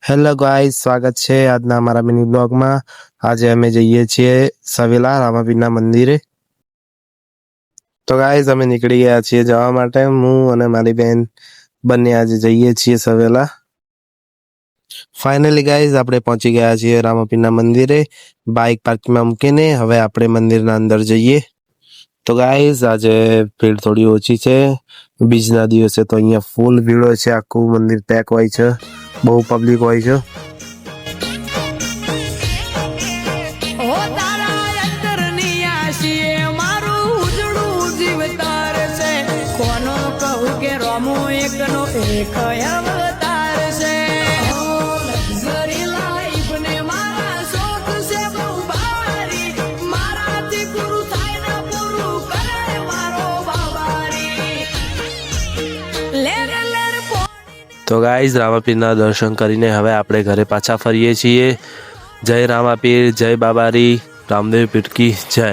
Hello guys, સ્વાગત છે આજના અમારા મિની બ્લોગમાં। આજે અમે જઈએ છીએ સવેલા રામાપીરના મંદિરે। તો ગાઈસ અમે નીકળી ગયા છીએ જવા માટે। હું અને મારી બેન બંને આજે જઈએ છીએ સવેલા। ફાઇનલી ગાઈસ આપણે પહોંચી ગયા છીએ રામાપીરના મંદિરે। બાઇક પાર્કિંગમાં મૂકીને હવે આપણે મંદિરના અંદર જઈએ। તો ગાઈસ આજે ભીડ થોડી ઓછી છે। બીજના દિવસે તો અહીંયા ફૂલ ભીડ હોય છે, આખું મંદિર પેક હોય છે, બહુ પબ્લિક હોય છે। તો ગાઈઝ રામાપીરના દર્શન કરીને હવે આપણે ઘરે પાછા ફરીએ છીએ। જય રામાપીર, જય બાબારી, રામદેવ પીર કી જય।